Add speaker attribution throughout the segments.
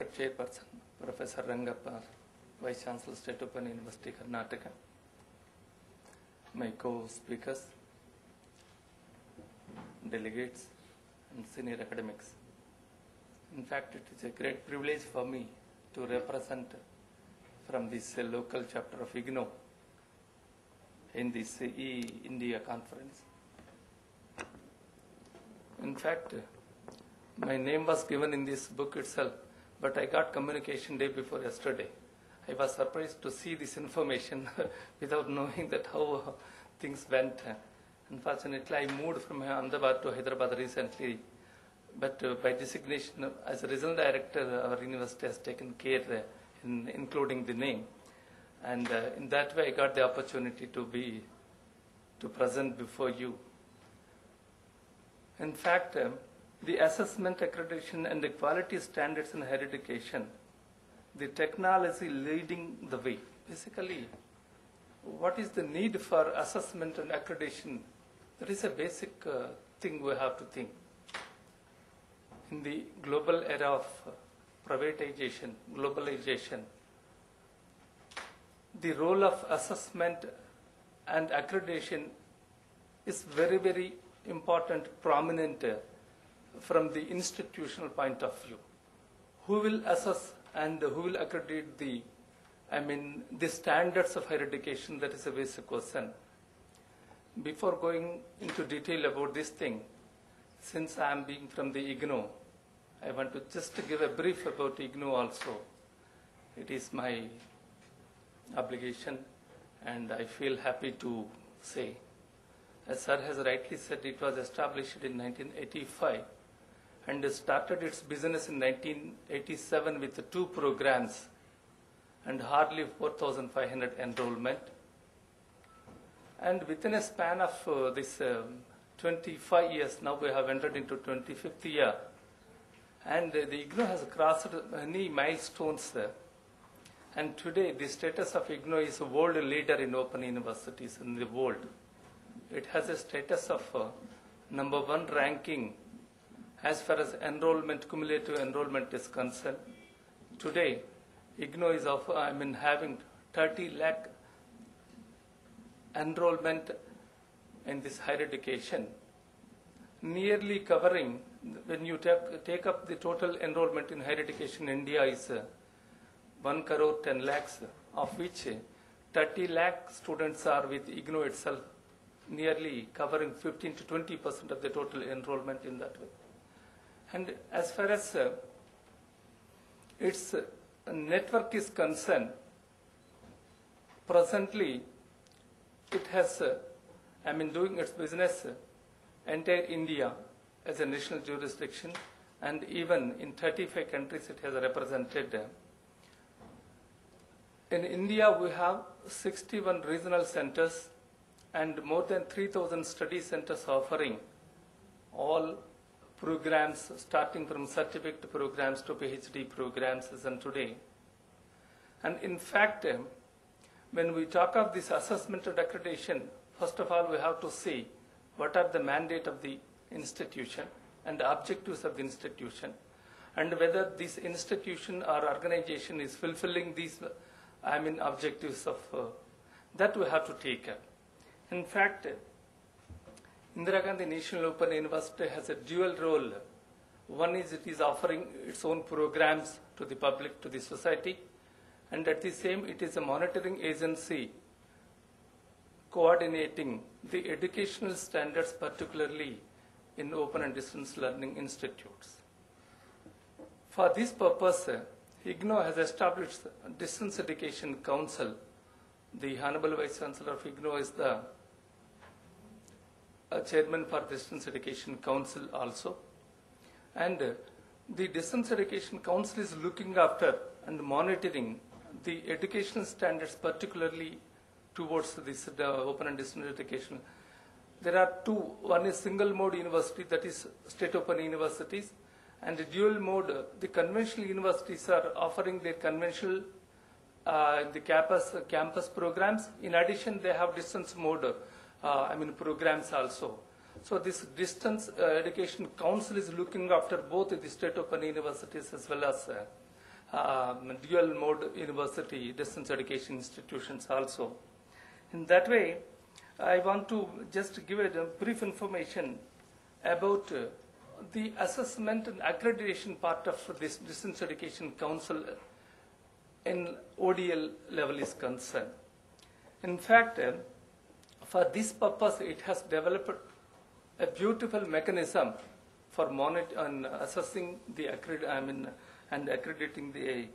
Speaker 1: Chairperson, Professor Rangappa, Vice Chancellor, State Open University, Karnataka. My co-speakers, delegates, and senior academics. In fact, it is a great privilege for me to represent from this local chapter of IGNO in this eINDIA conference. In fact, my name was given in this book itself, but I got communication day before yesterday. I was surprised to see this information without knowing that how things went. Unfortunately, I moved from Ahmedabad to Hyderabad recently, but by designation as a regional director, our university has taken care in including the name. And in that way, I got the opportunity to present before you. In fact, the assessment, accreditation, and the quality standards in higher education, the technology leading the way. Basically, what is the need for assessment and accreditation? That is a basic thing we have to think. In the global era of privatization, globalization, the role of assessment and accreditation is very, very important, prominent from the institutional point of view. Who will assess and who will accredit the standards of higher education? That is a basic question. Before going into detail about this thing, since I am being from the IGNO, I want to just give a brief about IGNO also. It is my obligation, and I feel happy to say. As Sir has rightly said, it was established in 1985 and started its business in 1987 with 2 programs and hardly 4,500 enrollment. And within a span of this 25 years, now we have entered into 25th year, and the IGNO has crossed many milestones there. And today, the status of IGNO is a world leader in open universities in the world. It has a status of #1 ranking as far as enrollment, cumulative enrollment is concerned. Today, IGNO is having 30 lakh enrollment in this higher education, nearly covering, when you take up the total enrollment in higher education in India is 1 crore 10 lakhs, of which 30 lakh students are with IGNO itself, nearly covering 15 to 20% of the total enrollment in that way. And as far as its network is concerned, presently it has, doing its business entire India as a national jurisdiction, and even in 35 countries it has represented. In India, we have 61 regional centers and more than 3,000 study centers offering all programs, starting from certificate programs to PhD programs as in today. And in fact, when we talk of this assessment and accreditation, first of all, we have to see what are the mandate of the institution and the objectives of the institution, and whether this institution or organization is fulfilling these objectives of that we have to take up. In fact, Indira Gandhi National Open University has a dual role. One is it is offering its own programs to the public, to the society, and at the same it is a monitoring agency coordinating the educational standards, particularly in open and distance learning institutes. For this purpose, IGNO has established a Distance Education Council. The Honorable Vice Chancellor of IGNO is the chairman for Distance Education Council also. And the Distance Education Council is looking after and monitoring the educational standards, particularly towards this open and distance education. There are 2. One is single mode university, that is state open universities, and dual mode, the conventional universities are offering their conventional the campus programs. In addition, they have distance mode programs also. So this Distance Education Council is looking after both the state open universities as well as dual mode university, distance education institutions also. In that way, I want to just give a brief information about the assessment and accreditation part of this Distance Education Council in ODL level is concerned. In fact, for this purpose, it has developed a beautiful mechanism for monitoring and assessing the and accrediting the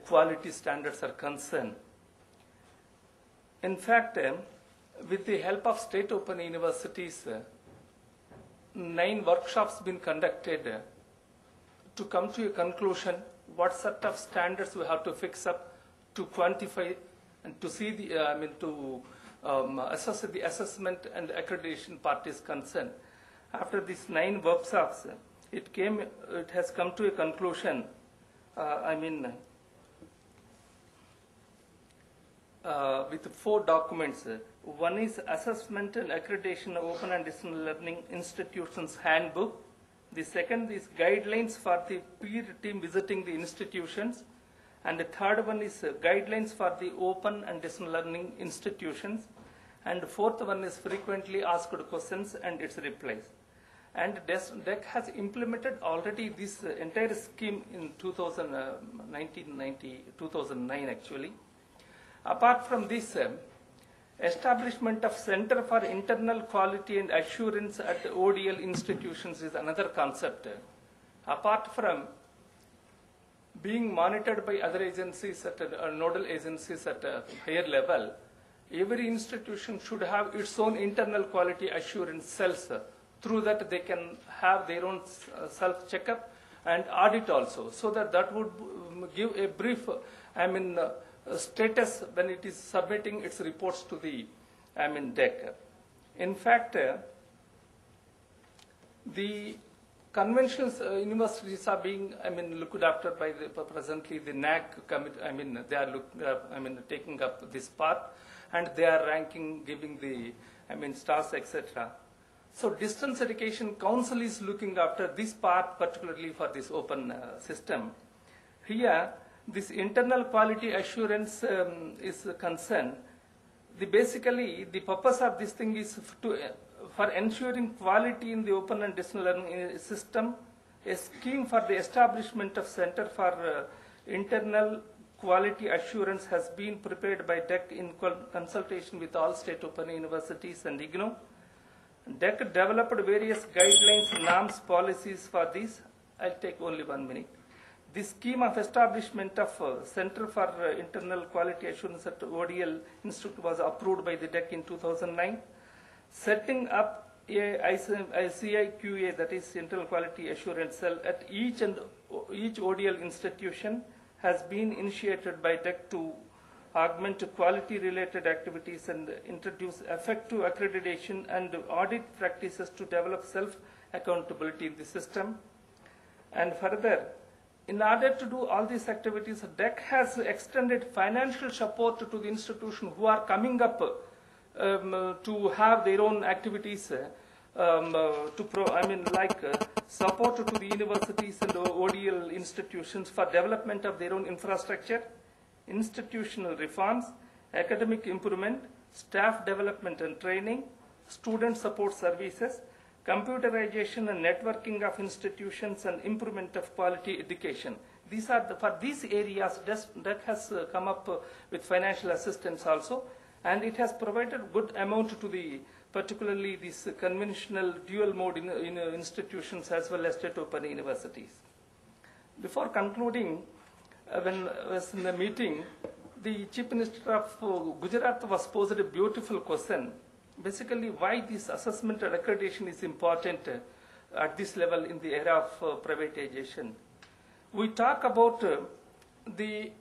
Speaker 1: quality standards are concerned. In fact, with the help of state open universities, 9 workshops been conducted to come to a conclusion what sort of standards we have to fix up to quantify and to see the assess the assessment and accreditation part is concerned. After these 9 workshops, it has come to a conclusion. With 4 documents. One is Assessment and Accreditation of Open and Distance Learning Institutions Handbook. The second is Guidelines for the peer team visiting the institutions. And the third one is Guidelines for the Open and Distance Learning Institutions. And the fourth one is Frequently Asked Questions and its replies. And DEC has implemented already this entire scheme in 2009 actually. Apart from this, establishment of Center for Internal Quality and Assurance at ODL institutions is another concept. Apart from being monitored by other agencies at nodal agencies at a higher level, every institution should have its own internal quality assurance cells. Through that, they can have their own self-checkup and audit also, so that would give a brief, status when it is submitting its reports to the DEC. In fact, the conventional universities are being looked after by presently the NAC committee. They are taking up this path, and they are ranking, giving the stars, etc. So Distance Education Council is looking after this part, particularly for this open system. Here, this internal quality assurance is concerned. Basically, the purpose of this thing is for ensuring quality in the open and distance learning system, a scheme for the establishment of Center for Internal Quality Assurance has been prepared by DEC in consultation with all state open universities and IGNOU. DEC developed various guidelines, norms, policies for this. I'll take only 1 minute. The scheme of establishment of Center for Internal Quality Assurance at ODL Institute was approved by the DEC in 2009. Setting up a CIQA, that is Internal Quality Assurance Cell, at each ODL institution has been initiated by DEC to augment quality-related activities and introduce effective accreditation and audit practices to develop self-accountability in the system. And further, in order to do all these activities, DEC has extended financial support to the institution who are coming up to have their own activities, support to the universities and ODL institutions for development of their own infrastructure, institutional reforms, academic improvement, staff development and training, student support services, computerization and networking of institutions, and improvement of quality education. These are for these areas DEC has come up with financial assistance also, and it has provided good amount to the particularly these conventional dual mode in institutions as well as state open universities. Before concluding, when I was in the meeting, the Chief Minister of Gujarat was posed a beautiful question. Basically, why this assessment and accreditation is important at this level in the era of privatization. We talk about the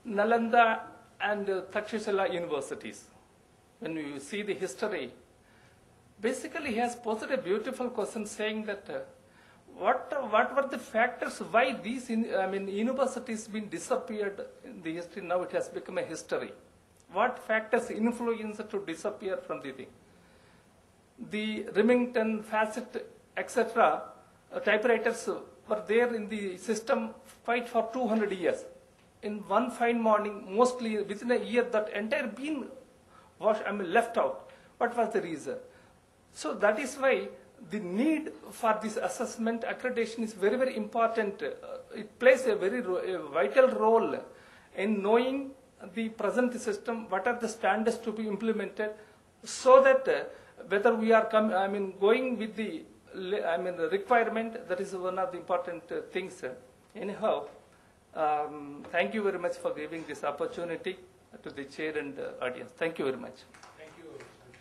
Speaker 1: Nalanda and Takshashila universities. When you see the history, basically he has posed a beautiful question saying that what were the factors why these universities been disappeared in the history? Now it has become a history. What factors influence to disappear from the thing? The Remington, Facet, etc. Typewriters were there in the system quite for 200 years. in one fine morning, mostly within a year, that entire bean left out. What was the reason? So that is why the need for this assessment accreditation is very, very important. It plays a very vital role in knowing the present system, what are the standards to be implemented, so that whether we are going with the requirement, that is one of the important things. Anyhow, thank you very much for giving this opportunity to the chair and audience. Thank you very much.